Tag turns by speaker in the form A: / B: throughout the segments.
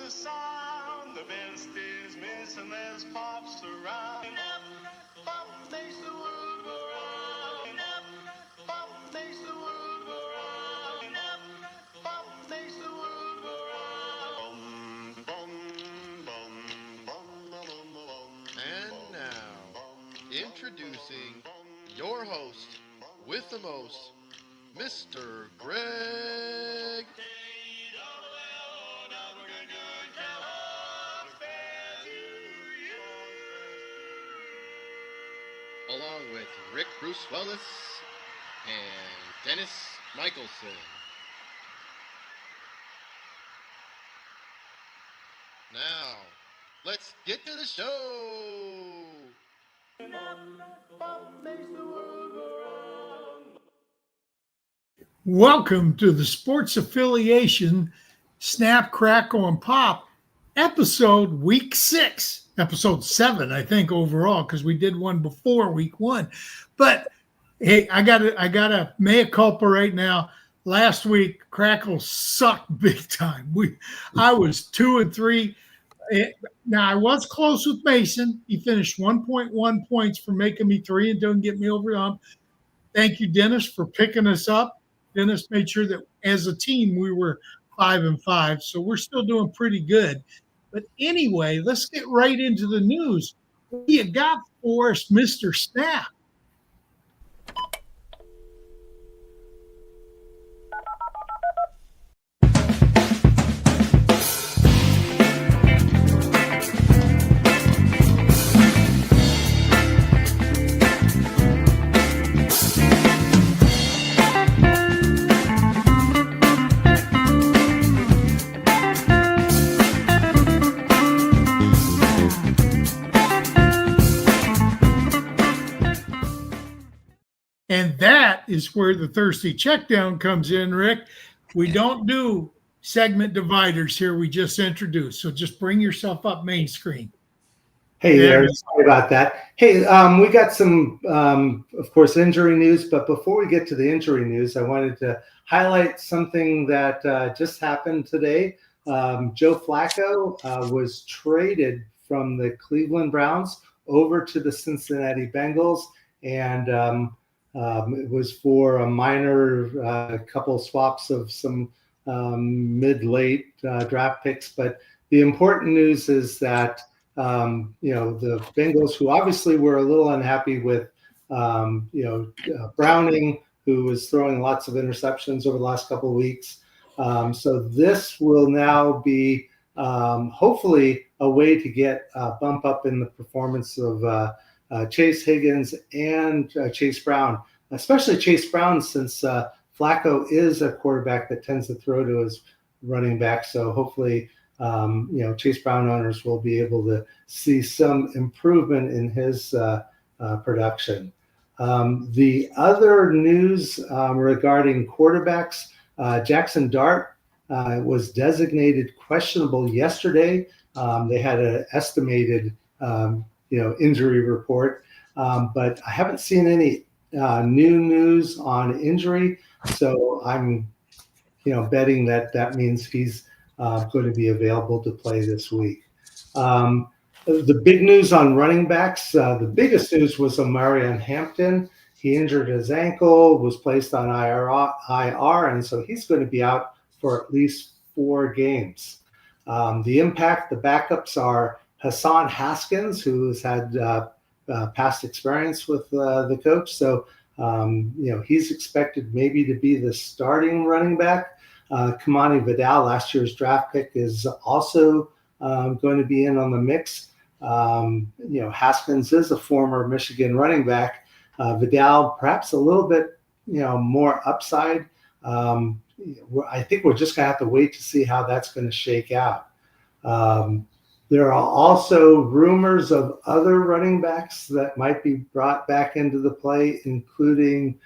A: the sound. The best is missing, there's pops around. Pop makes the world go round. Pop makes the world go round. Pop makes the world go round.
B: And now, introducing your host with the most, Mr. Greg along with Rick Brusuelas and Dennis Michelson. Now, let's get to the show.
C: Welcome to the Sports Affiliation Snap, Crackle, and Pop episode week 6, episode 7, I think overall, because we did one before week 1. But hey, I got a mea culpa right now. Last week, Crackle sucked big time. I was 2-3. Now I was close with Mason. He finished 1.1 points for making me 3 and don't get me over the hump. Thank you, Dennis, for picking us up. Dennis made sure that as a team we were 5-5, so we're still doing pretty good. But anyway, let's get right into the news. What do you got for us, Mr. Snap? And that is where the thirsty checkdown comes in, Rick. We don't do segment dividers here. We just introduce. So just bring yourself up main screen.
D: Hey there, sorry about that. Hey, we got some, of course, injury news. But before we get to the injury news, I wanted to highlight something that just happened today. Joe Flacco was traded from the Cleveland Browns over to the Cincinnati Bengals. And it was for a minor couple swaps of some mid-late draft picks. But the important news is that the Bengals, who obviously were a little unhappy with Browning, who was throwing lots of interceptions over the last couple of weeks. So this will now be hopefully a way to get a bump up in the performance of Chase Higgins and Chase Brown, especially Chase Brown, since Flacco is a quarterback that tends to throw to his running back. So hopefully, Chase Brown owners will be able to see some improvement in his production. The other news regarding quarterbacks, Jackson Dart was designated questionable yesterday. They had an estimated injury report, but I haven't seen any new news on injury. So I'm, betting that means he's going to be available to play this week. The big news on running backs, the biggest news was Omarion Hampton. He injured his ankle, was placed on IR, and so he's going to be out for at least 4 games. The impact, the backups are Hassan Haskins, who has had past experience with the coach. So, he's expected maybe to be the starting running back. Kamani Vidal, last year's draft pick, is also going to be in on the mix. Haskins is a former Michigan running back. Vidal, perhaps a little bit, more upside. I think we're just going to have to wait to see how that's going to shake out. There are also rumors of other running backs that might be brought back into the play, including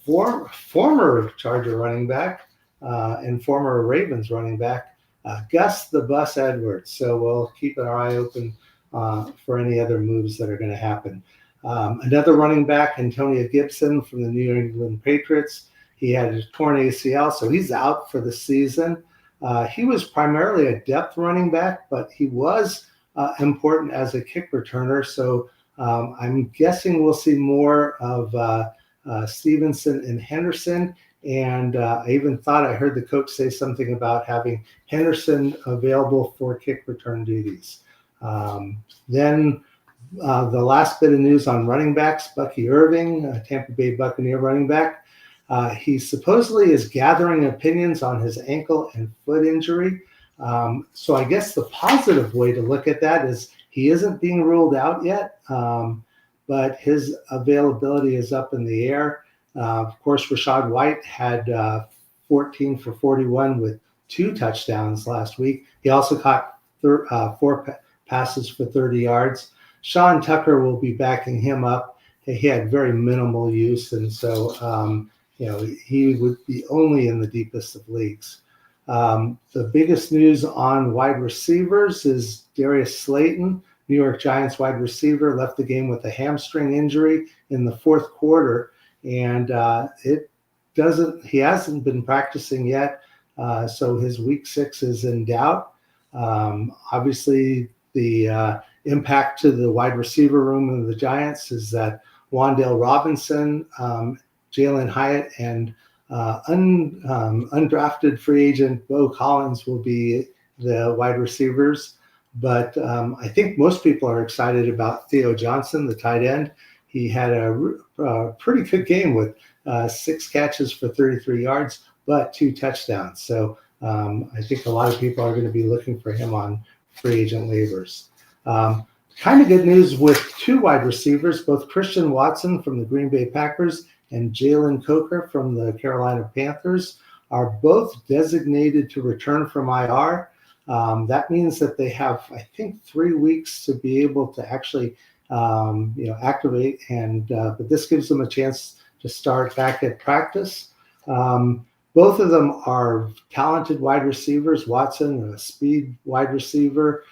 D: former Charger running back and former Ravens running back, Gus the Bus Edwards. So we'll keep our eye open for any other moves that are going to happen. Another running back, Antonio Gibson from the New England Patriots. He had a torn ACL, so he's out for the season. He was primarily a depth running back, but he was important as a kick returner. So I'm guessing we'll see more of Stevenson and Henderson. And I even thought I heard the coach say something about having Henderson available for kick return duties. Then the last bit of news on running backs, Bucky Irving, Tampa Bay Buccaneer running back. He supposedly is gathering opinions on his ankle and foot injury. So I guess the positive way to look at that is he isn't being ruled out yet, but his availability is up in the air. Of course, Rachaad White had 14 for 41 with 2 touchdowns last week. He also caught 4 passes for 30 yards. Sean Tucker will be backing him up. He had very minimal use, and so he would be only in the deepest of leagues. The biggest news on wide receivers is Darius Slayton, New York Giants wide receiver, left the game with a hamstring injury in the 4th quarter. And he hasn't been practicing yet, so his week 6 is in doubt. Obviously, the impact to the wide receiver room of the Giants is that Wan'Dale Robinson, Jalen Hyatt, and undrafted free agent Bo Collins will be the wide receivers. But I think most people are excited about Theo Johnson, the tight end. He had a pretty good game with 6 catches for 33 yards, but 2 touchdowns. So I think a lot of people are going to be looking for him on free agent waivers. Kind of good news with 2 wide receivers, both Christian Watson from the Green Bay Packers and Jalen Coker from the Carolina Panthers are both designated to return from IR. That means that they have, I think, 3 weeks to be able to actually activate, and but this gives them a chance to start back at practice. Both of them are talented wide receivers. Watson, a speed wide receiver.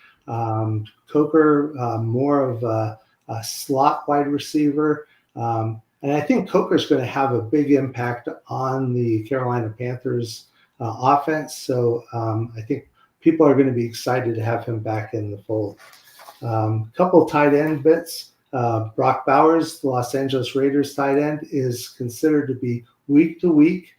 D: Coker, more of a slot wide receiver. And I think Coker is going to have a big impact on the Carolina Panthers offense. So I think people are going to be excited to have him back in the fold. Couple tight end bits. Brock Bowers, the Los Angeles Raiders tight end, is considered to be week to week.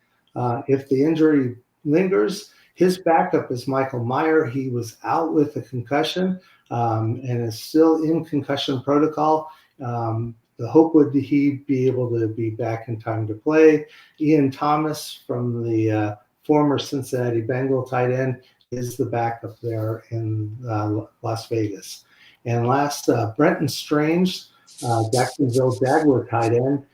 D: If the injury lingers, his backup is Michael Mayer. He was out with a concussion and is still in concussion protocol. The hope would he be able to be back in time to play. Ian Thomas from the former Cincinnati Bengal tight end is the backup there in Las Vegas. And last, Brenton Strange, Jacksonville Jaguar tight end.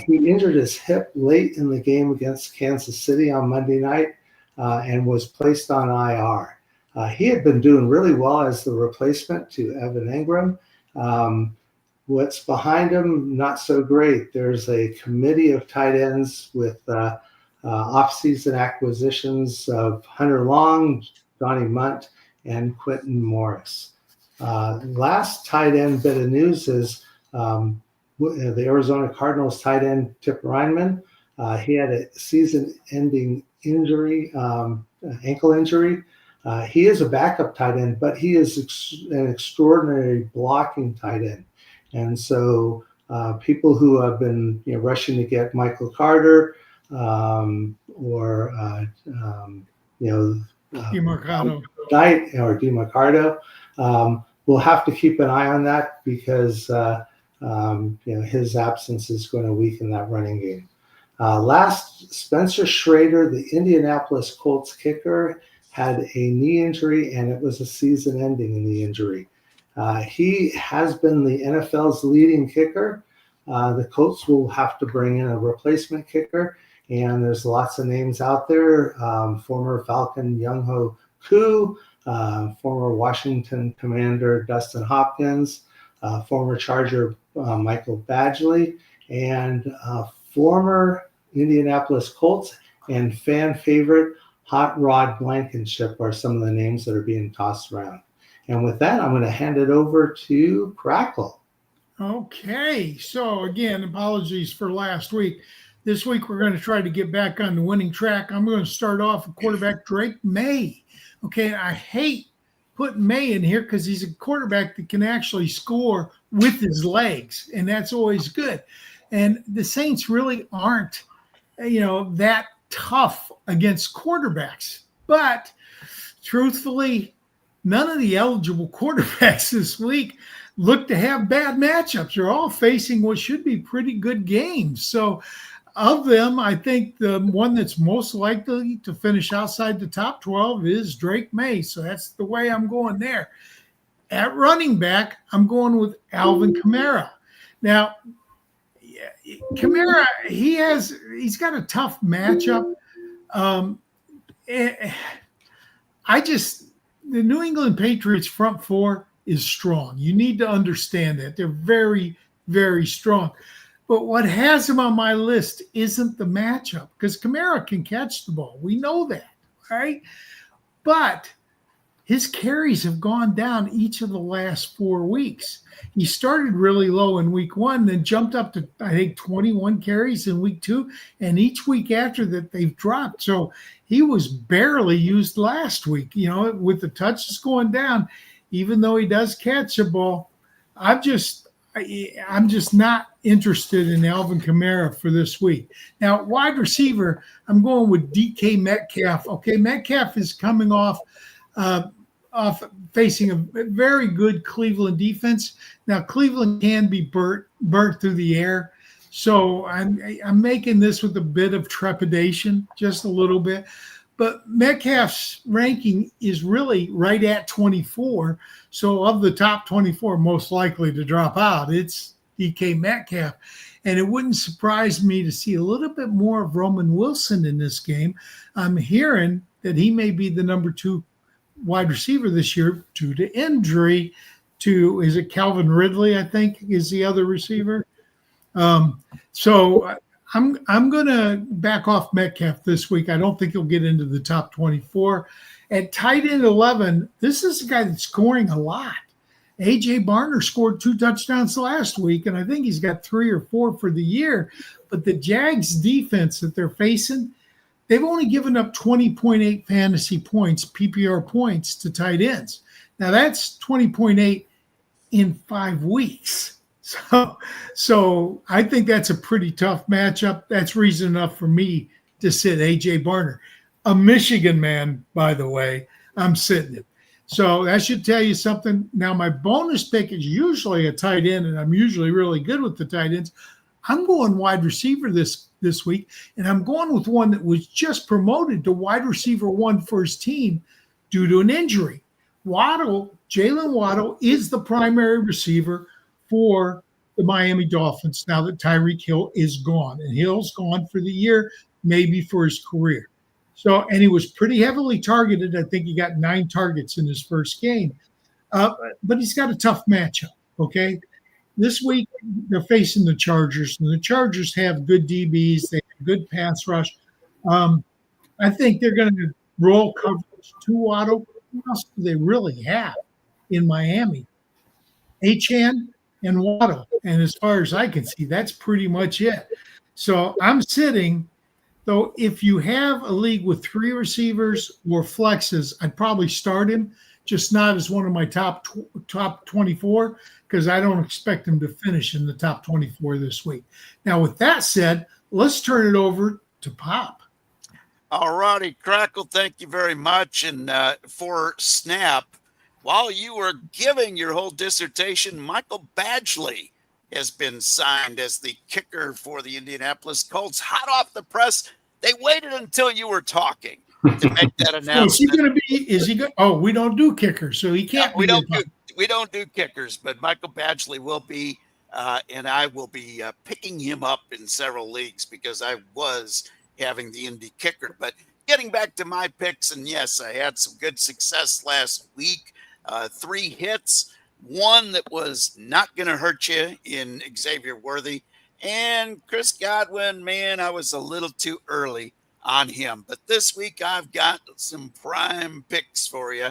D: He injured his hip late in the game against Kansas City on Monday night and was placed on IR. He had been doing really well as the replacement to Evan Engram. What's behind him, not so great. There's a committee of tight ends with offseason acquisitions of Hunter Long, Johnny Munt, and Quentin Morris. Last tight end bit of news is the Arizona Cardinals tight end Tip Reinman. He had a season-ending injury, ankle injury. He is a backup tight end, but he is an extraordinary blocking tight end. And so people who have been rushing to get Michael Carter or
C: DeMarcado.
D: Knight or DeMarcado, we'll have to keep an eye on that because his absence is going to weaken that running game. Last, Spencer Schrader, the Indianapolis Colts kicker, had a knee injury, and it was a season-ending knee injury. He has been the NFL's leading kicker. The Colts will have to bring in a replacement kicker, and there's lots of names out there. Former Falcon Younghoe Koo, former Washington Commander Dustin Hopkins, former Charger Michael Badgley, and former Indianapolis Colts and fan favorite Hot Rod Blankenship are some of the names that are being tossed around. And with that, I'm going to hand it over to Crackle.
C: Okay, so again, apologies for last week. This week, we're going to try to get back on the winning track. I'm going to start off with quarterback Drake May. Okay, I hate putting May in here because he's a quarterback that can actually score with his legs, and that's always good. And the Saints really aren't, that tough against quarterbacks. But truthfully, none of the eligible quarterbacks this week look to have bad matchups. They're all facing what should be pretty good games. So of them, I think the one that's most likely to finish outside the top 12 is Drake May. So that's the way I'm going there. At running back, I'm going with Alvin Kamara. Now, Kamara, he's got a tough matchup. The New England Patriots front four is strong. You need to understand that. They're very, very strong. But what has him on my list isn't the matchup, because Kamara can catch the ball. We know that, right? But his carries have gone down each of the last 4 weeks. He started really low in week 1, then jumped up to, I think, 21 carries in week 2. And each week after that, they've dropped. So he was barely used last week, with the touches going down. Even though he does catch a ball, I'm just not interested in Alvin Kamara for this week. Now, wide receiver, I'm going with DK Metcalf. Okay, Metcalf is coming off facing a very good Cleveland defense. Now, Cleveland can be burnt through the air. So I'm making this with a bit of trepidation, just a little bit. But Metcalf's ranking is really right at 24. So of the top 24 most likely to drop out, it's DK Metcalf. And it wouldn't surprise me to see a little bit more of Roman Wilson in this game. I'm hearing that he may be the number 2 wide receiver this year due to injury to, is it Calvin Ridley, I think, is the other receiver. So I'm going to back off Metcalf this week. I don't think he'll get into the top 24. At tight end 11, this is a guy that's scoring a lot. A.J. Barner scored 2 touchdowns last week, and I think he's got 3 or 4 for the year. But the Jags defense that they're facing, they've only given up 20.8 fantasy points, PPR points, to tight ends. Now, that's 20.8 in 5 weeks. So I think that's a pretty tough matchup. That's reason enough for me to sit A.J. Barner. A Michigan man, by the way, I'm sitting him. So that should tell you something. Now, my bonus pick is usually a tight end, and I'm usually really good with the tight ends. I'm going wide receiver this week, and I'm going with one that was just promoted to wide receiver 1 for his team due to an injury. Jalen Waddle is the primary receiver for the Miami Dolphins now that Tyreek Hill is gone. And Hill's gone for the year, maybe for his career. So, and he was pretty heavily targeted. I think he got 9 targets in his first game. But he's got a tough matchup, okay? This week, they're facing the Chargers, and the Chargers have good DBs. They have good pass rush. I think they're going to roll coverage to Waddle. Who else do they really have in Miami? Achane and Waddle. And as far as I can see, that's pretty much it. So I'm sitting, though, if you have a league with 3 receivers or flexes, I'd probably start him, just not as one of my top 24, because I don't expect him to finish in the top 24 this week. Now, with that said, let's turn it over to Pop.
E: All righty, Crackle, thank you very much. And for Snap, while you were giving your whole dissertation, Michael Badgley has been signed as the kicker for the Indianapolis Colts. Hot off the press. They waited until you were talking to make that announcement.
C: Is he going to be? Is he going? Oh, we don't do kickers, so he can't.
E: We don't do kickers, but Michael Badgley will be, and I will be picking him up in several leagues because I was having the Indy kicker. But getting back to my picks, and yes, I had some good success last week. 3 hits, 1 that was not going to hurt you in Xavier Worthy, and Chris Godwin. Man, I was a little too early on him. But this week I've got some prime picks for you.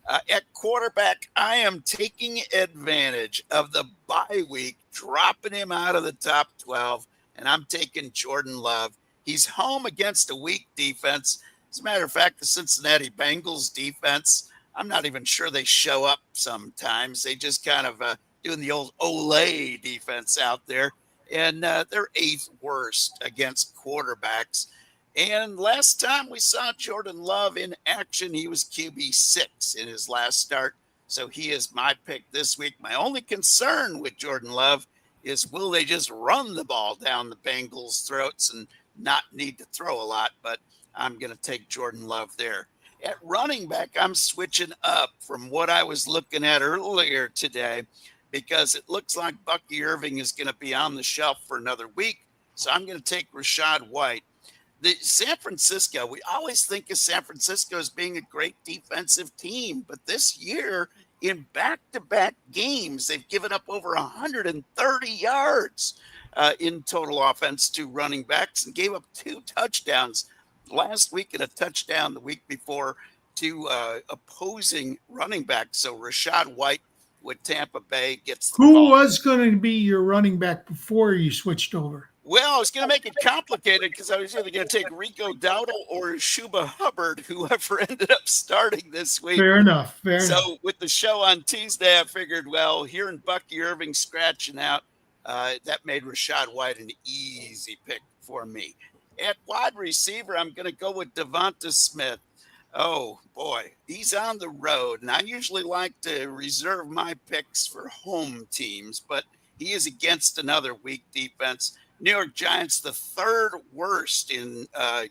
E: At quarterback, I am taking advantage of the bye week, dropping him out of the top 12 and I'm taking Jordan Love. He's home against a weak defense. As a matter of fact, the Cincinnati Bengals defense, I'm not even sure they show up sometimes. They just kind of doing the old Olay defense out there. And they're 8th worst against quarterbacks. And last time we saw Jordan Love in action, he was QB6 in his last start. So he is my pick this week. My only concern with Jordan Love is, will they just run the ball down the Bengals' throats and not need to throw a lot? But I'm going to take Jordan Love there. At running back, I'm switching up from what I was looking at earlier today, because it looks like Bucky Irving is going to be on the shelf for another week. So I'm going to take Rachaad White. The San Francisco, we always think of San Francisco as being a great defensive team, but this year in back-to-back games, they've given up over 130 yards in total offense to running backs and gave up 2 touchdowns last week and a touchdown the week before to opposing running backs. So Rachaad White with Tampa Bay gets the
C: Who
E: call.
C: was going to be your running back before you switched over?
E: Well, I was going to make it complicated because I was either going to take Rico Dowdle or Shuba Hubbard, whoever ended up starting this week.
C: Fair enough. Fair enough.
E: So with the show on Tuesday, I figured, well, hearing Bucky Irving scratching out, that made Rachaad White an easy pick for me. At wide receiver, I'm going to go with Devonta Smith. Oh, boy, he's on the road, and I usually like to reserve my picks for home teams, but he is against another weak defense. New York Giants, the 3rd worst in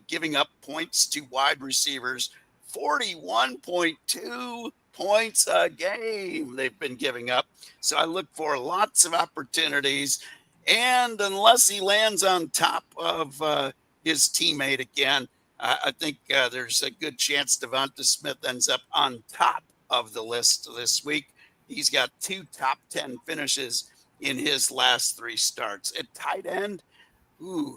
E: giving up points to wide receivers, 41.2 points a game they've been giving up. So I look for lots of opportunities, and unless he lands on top of his teammate again, I think there's a good chance Devonta Smith ends up on top of the list this week. He's got 2 top 10 finishes in his last 3 starts. At tight end,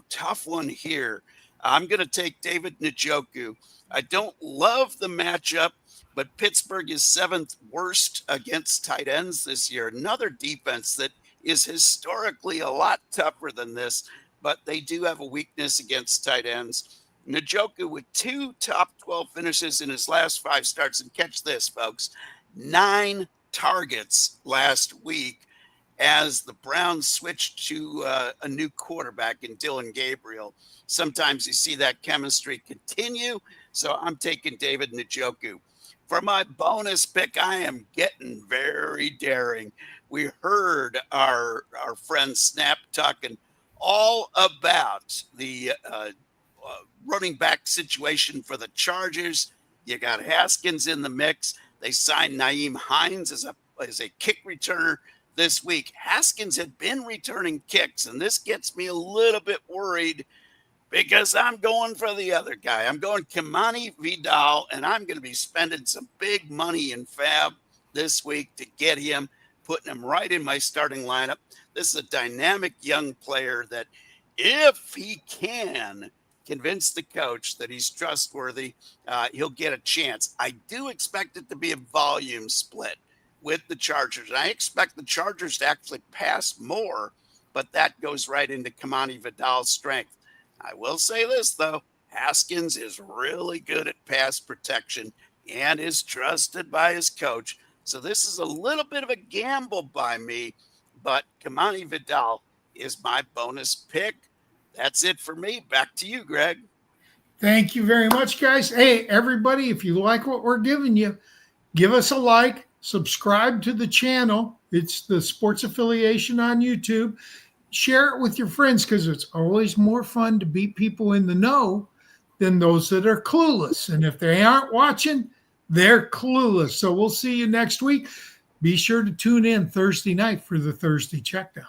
E: tough one here. I'm going to take David Njoku. I don't love the matchup, but Pittsburgh is 7th worst against tight ends this year. Another defense that is historically a lot tougher than this, but they do have a weakness against tight ends. Njoku with 2 top 12 finishes in his last 5 starts. And catch this, folks, 9 targets last week as the Browns switched to a new quarterback in Dylan Gabriel. Sometimes you see that chemistry continue. So I'm taking David Njoku. For my bonus pick, I am getting very daring. We heard our friend Snap talking all about the running back situation for the Chargers. You got Haskins in the mix. They signed Nyheim Hines as a kick returner this week. Haskins had been returning kicks, and this gets me a little bit worried because I'm going for the other guy. I'm going Kimani Vidal, and I'm going to be spending some big money in Fab this week to get him, putting him right in my starting lineup. This is a dynamic young player that, if he can convince the coach that he's trustworthy, he'll get a chance. I do expect it to be a volume split with the Chargers. I expect the Chargers to actually pass more, but that goes right into Kimani Vidal's strength. I will say this, though. Haskins is really good at pass protection and is trusted by his coach. So this is a little bit of a gamble by me, but Kimani Vidal is my bonus pick. That's it for me. Back to you, Greg.
C: Thank you very much, guys. Hey, everybody, if you like what we're giving you, give us a like, subscribe to the channel. It's the Sports Affiliation on YouTube. Share it with your friends, because it's always more fun to beat people in the know than those that are clueless. And if they aren't watching, they're clueless. So we'll see you next week. Be sure to tune in Thursday night for the Thursday Checkdown.